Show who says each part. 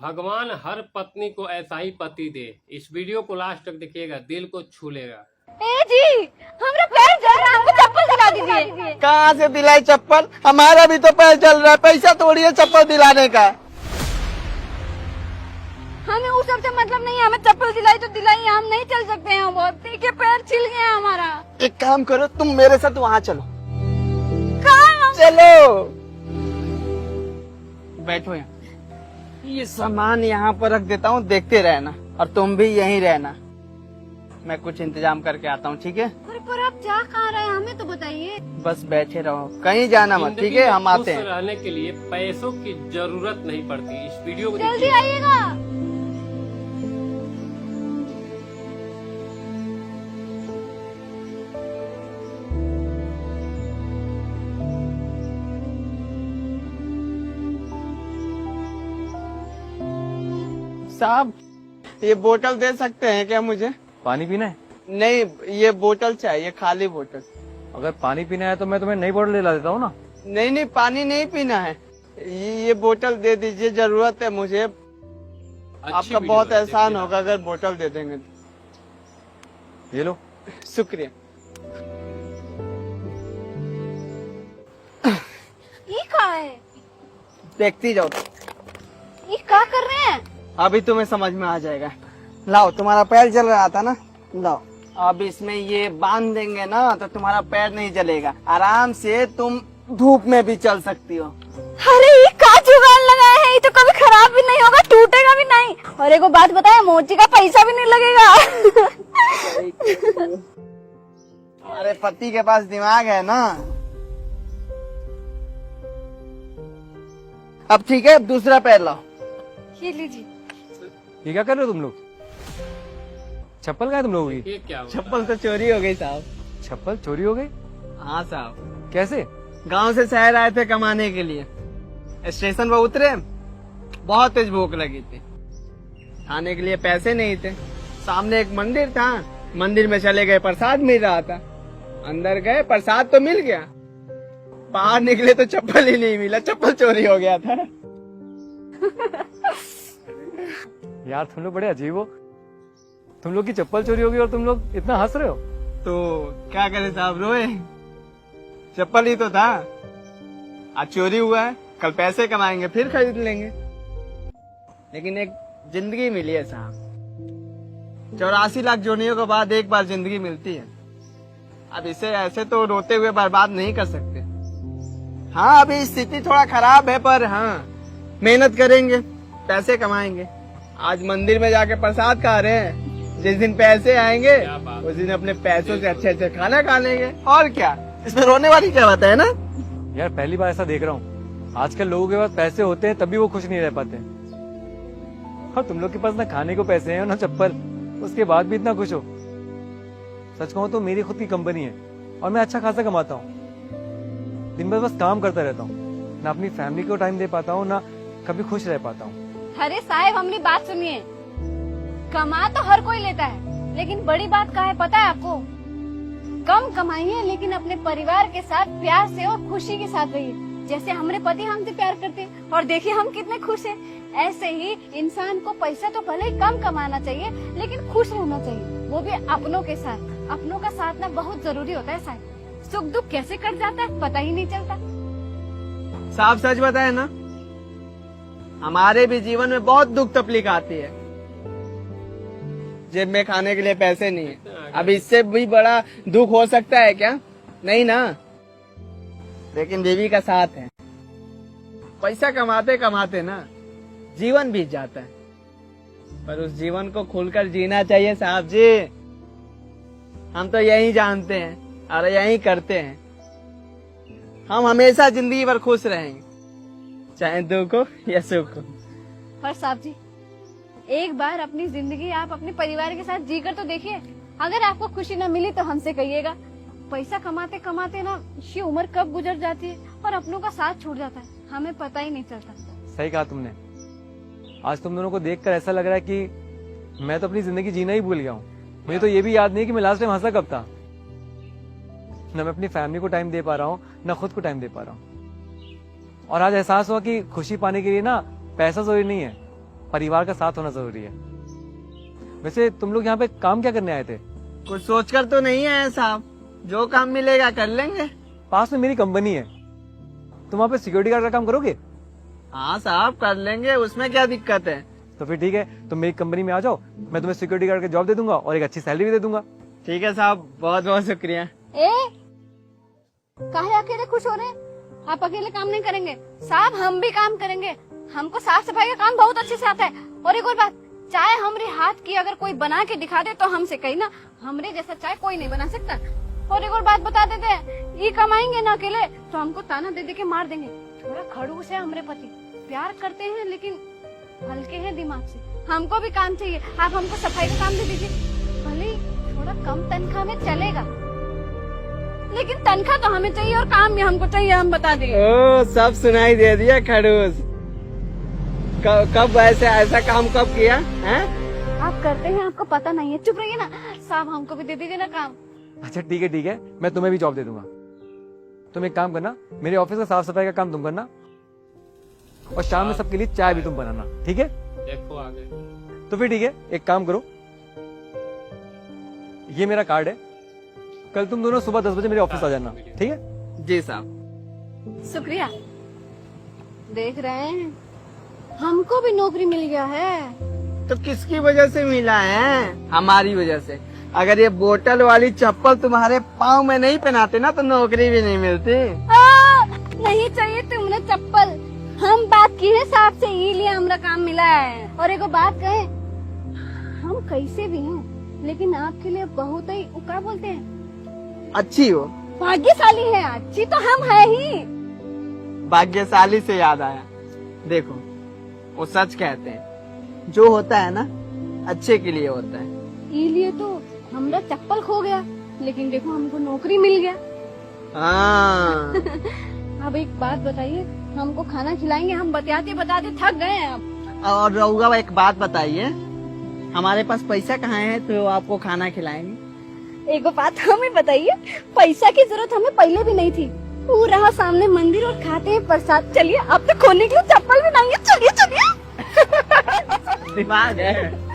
Speaker 1: भगवान हर पत्नी को ऐसा ही पति दे। इस वीडियो को लास्ट तक देखिएगा, दिल को छू लेगा।
Speaker 2: ए जी, हमारा पैर जल रहा है, हमको चप्पल दिला दीजिए।
Speaker 3: कहाँ से दिलाई चप्पल? हमारा भी तो पैर चल रहा है, पैसा थोड़ी है चप्पल दिलाने का।
Speaker 2: हमें उस सब से मतलब नहीं है, हमें चप्पल दिलाई तो दिलाई, हम नहीं चल सकते हैं। बहुत देखिए पैर छिल गया है हमारा।
Speaker 3: एक काम करो, तुम मेरे साथ वहाँ चलो।
Speaker 2: कहाँ?
Speaker 3: चलो बैठो यहाँ। ये सामान यहाँ पर रख देता हूँ, देखते रहना, और तुम भी यहीं रहना। मैं कुछ इंतजाम करके आता हूँ, ठीक है?
Speaker 2: अरे पर आप जा कहाँ रहे हैं, हमें तो बताइए।
Speaker 3: बस बैठे रहो, कहीं जाना मत, ठीक है? हम आते हैं।
Speaker 1: रहने के लिए पैसों की जरूरत नहीं पड़ती। इस वीडियो को
Speaker 2: जल्दी आइएगा।
Speaker 3: साहब, ये बोतल दे सकते हैं क्या मुझे?
Speaker 4: पानी पीना है?
Speaker 3: नहीं, ये बोतल चाहिए, खाली बोतल।
Speaker 4: अगर पानी पीना है तो मैं तुम्हें नई बोतल दिला देता हूँ ना।
Speaker 3: नहीं नहीं, पानी नहीं पीना है, ये बोतल दे दीजिए, जरूरत है मुझे। आपका बहुत एहसान होगा अगर बोतल दे देंगे तो।
Speaker 4: ये लो।
Speaker 3: शुक्रिया।
Speaker 2: ये कहाँ है?
Speaker 3: देखती जाओ।
Speaker 2: ये क्या कर रहे हैं?
Speaker 3: अभी तुम्हें समझ में आ जाएगा। लाओ, तुम्हारा पैर जल रहा था ना, लाओ। अब इसमें ये बांध देंगे ना तो तुम्हारा पैर नहीं जलेगा, आराम से तुम धूप में भी चल सकती हो।
Speaker 2: अरे ये का जुगाड़ लगाया है, ये तो कभी खराब भी नहीं होगा, टूटेगा भी नहीं। और एक बात बताए, मोची का पैसा भी नहीं लगेगा।
Speaker 3: तुम्हारे पति के पास दिमाग है ना। अब ठीक है, अब दूसरा पैर लाओ।
Speaker 2: ये लीजिए।
Speaker 4: ये क्या कर रहे हो तुम लोग? चप्पल कहाँ है तुम लोगों की?
Speaker 1: ये क्या हुआ?
Speaker 3: चप्पल तो चोरी हो गई साहब।
Speaker 4: चप्पल चोरी हो गई?
Speaker 3: हाँ साहब,
Speaker 4: कैसे?
Speaker 3: गांव से शहर आए थे कमाने के लिए, स्टेशन पर उतरे, बहुत तेज भूख लगी थी, खाने के लिए पैसे नहीं थे। सामने एक मंदिर था, मंदिर में चले गए, प्रसाद मिल रहा था, अंदर गए, प्रसाद तो मिल गया, बाहर निकले तो चप्पल ही नहीं मिला, चप्पल चोरी हो गया था।
Speaker 4: यार तुम लोग बड़े अजीब हो, तुम लोग की चप्पल चोरी हो गई और तुम लोग इतना हंस रहे हो।
Speaker 3: तो क्या करे साहब, रोए? चप्पल ही तो था, आज चोरी हुआ है, कल पैसे कमाएंगे फिर खरीद लेंगे। लेकिन एक जिंदगी मिली है साहब, 84 लाख जोनियों के बाद एक बार जिंदगी मिलती है। अब इसे ऐसे तो रोते हुए बर्बाद नहीं कर सकते। हाँ, अभी स्थिति थोड़ा खराब है, पर हाँ मेहनत करेंगे, पैसे कमाएंगे। आज मंदिर में जाके प्रसाद खा रहे हैं, जिस दिन पैसे आएंगे उस दिन अपने पैसों से अच्छे अच्छे खाना खा लेंगे। और क्या, इसमें रोने वाली क्या बात है ना?
Speaker 4: यार पहली बार ऐसा देख रहा हूँ, आजकल लोगों के पास पैसे होते हैं तभी वो खुश नहीं रह पाते, और तुम लोग के पास ना खाने को पैसे हैं ना चप्पल, उसके बाद भी इतना खुश हो। सच कहूँ तो मेरी खुद की कंपनी है और मैं अच्छा खासा कमाता हूँ, दिन भर बस काम करता रहता हूँ, ना अपनी फैमिली को टाइम दे पाता हूँ, ना कभी खुश रह पाता हूँ।
Speaker 2: अरे साहब, हमारी बात सुनिए, कमा तो हर कोई लेता है, लेकिन बड़ी बात क्या है पता है आपको? कम कमाइए लेकिन अपने परिवार के साथ प्यार से और खुशी के साथ रहिए। जैसे हमारे पति हमसे प्यार करते हैं और देखिए हम कितने खुश हैं। ऐसे ही इंसान को पैसा तो भले ही कम कमाना चाहिए, लेकिन खुश रहना चाहिए, वो भी अपनों के साथ। अपनों का साथ ना बहुत जरूरी होता है साहब। सुख दुख कैसे कट जाता है पता ही नहीं चलता।
Speaker 3: साफ सच बताए ना, हमारे भी जीवन में बहुत दुख तकलीफ आती है, जेब में खाने के लिए पैसे नहीं है। अब इससे भी बड़ा दुख हो सकता है क्या? नहीं ना। लेकिन बीवी का साथ है, पैसा कमाते कमाते ना जीवन बीत जाता है, पर उस जीवन को खुलकर जीना चाहिए साहब जी। हम तो यही जानते हैं और यही करते हैं। हम हमेशा जिंदगी भर खुश रहेंगे, चाहे दुख हो या सुख हो।
Speaker 2: पर साहब जी, एक बार अपनी जिंदगी आप अपने परिवार के साथ जीकर तो देखिए। अगर आपको खुशी न मिली तो हमसे कहिएगा। पैसा कमाते कमाते ना ये उम्र कब गुजर जाती है और अपनों का साथ छूट जाता है, हमें पता ही नहीं चलता।
Speaker 4: सही कहा तुमने, आज तुम दोनों को देखकर ऐसा लग रहा है कि मैं तो अपनी जिंदगी जीना ही भूल गया हूँ। मुझे तो ये भी याद नहीं कि मैं लास्ट टाइम हंसा कब था। न मैं अपनी फैमिली को टाइम दे पा रहा हूँ, न खुद को टाइम दे पा रहा हूँ। और आज एहसास हुआ कि खुशी पाने के लिए ना पैसा जरूरी नहीं है, परिवार का साथ होना जरूरी है। वैसे तुम लोग यहाँ पे काम क्या करने आए थे?
Speaker 3: कुछ सोचकर तो नहीं आए साहब, जो काम मिलेगा कर लेंगे।
Speaker 4: पास में मेरी कंपनी है, तुम वहाँ पे सिक्योरिटी गार्ड का काम करोगे?
Speaker 3: हाँ साहब कर लेंगे, उसमें क्या दिक्कत है।
Speaker 4: तो फिर ठीक है, तुम मेरी कंपनी में आ जाओ, मैं तुम्हें सिक्योरिटी गार्ड का जॉब दे दूंगा और एक अच्छी सैलरी भी दे दूंगा।
Speaker 3: ठीक है साहब, बहुत बहुत शुक्रिया।
Speaker 2: काहे अकेले खुश हो रहे हैं? आप अकेले काम नहीं करेंगे साहब, हम भी काम करेंगे। हमको साफ सफाई का काम बहुत अच्छे से आता है। और एक और बात, चाय हमरे हाथ की अगर कोई बना के दिखा दे तो हमसे कही ना, हमरे जैसा चाय कोई नहीं बना सकता। और एक और बात बता देते हैं, ये कमाएंगे ना अकेले तो हमको ताना दे दे के मार देंगे। थोड़ा खड़ूस है हमरे पति, प्यार करते हैं लेकिन हल्के हैं दिमाग से। हमको भी काम चाहिए, आप हमको सफाई का काम दे दीजिए। भले ही थोड़ा कम तनख्वाह में चलेगा, लेकिन तनख्वाह तो हमें चाहिए और काम भी हमको चाहिए, हम बता देंगे।
Speaker 3: ओ सब सुनाई दे दिया खड़ूस। कब ऐसा काम कब किया है?
Speaker 2: आप करते हैं, आपको पता नहीं है। चुप रहिए ना साहब, हमको भी दे दीजिए ना काम।
Speaker 4: अच्छा ठीक है, मैं तुम्हें भी जॉब दे दूंगा। तुम एक काम करना, मेरे ऑफिस का साफ सफाई का काम तुम करना और शाम में सबके लिए चाय भी तुम बनाना, ठीक है?
Speaker 1: देखो आगे।
Speaker 4: तो फिर ठीक है, एक काम करो, ये मेरा कार्ड है, कल तुम दोनों सुबह 10 बजे मेरे ऑफिस आ जाना, ठीक है?
Speaker 3: जी साहब।
Speaker 2: शुक्रिया। देख रहे हैं, हमको भी नौकरी मिल गया है।
Speaker 3: तो किसकी वजह से मिला है? हमारी वजह से। अगर ये बोतल वाली चप्पल तुम्हारे पाँव में नहीं पहनाते ना तो नौकरी भी नहीं मिलती।
Speaker 2: नहीं चाहिए तुमने चप्पल, हम बात की है साहब से, इसलिए हमारा काम मिला है। और एक बात कहे, हम कैसे भी हैं लेकिन आपके लिए बहुत ही क्या बोलते हैं,
Speaker 3: अच्छी हो,
Speaker 2: भाग्यशाली है। अच्छी तो हम है ही।
Speaker 3: भाग्यशाली से याद आया, देखो वो सच कहते हैं, जो होता है ना अच्छे के लिए होता है।
Speaker 2: इसलिए तो हमारा चप्पल खो गया, लेकिन देखो हमको नौकरी मिल गया।
Speaker 3: हाँ।
Speaker 2: अब एक बात बताइए, हमको खाना खिलाएंगे? हम बताते बताते थक गए हैं अब।
Speaker 3: और रहुआ एक बात बताइए, हमारे पास पैसा कहाँ है तो आपको खाना खिलाएंगे?
Speaker 2: एक बात हमें बताइए, पैसा की जरूरत हमें पहले भी नहीं थी। वो रहा सामने मंदिर और खाते हैं प्रसाद। चलिए, अब तो खोने के लिए चप्पल भी नहीं है। चलिए चलिए।
Speaker 3: दिमाग है।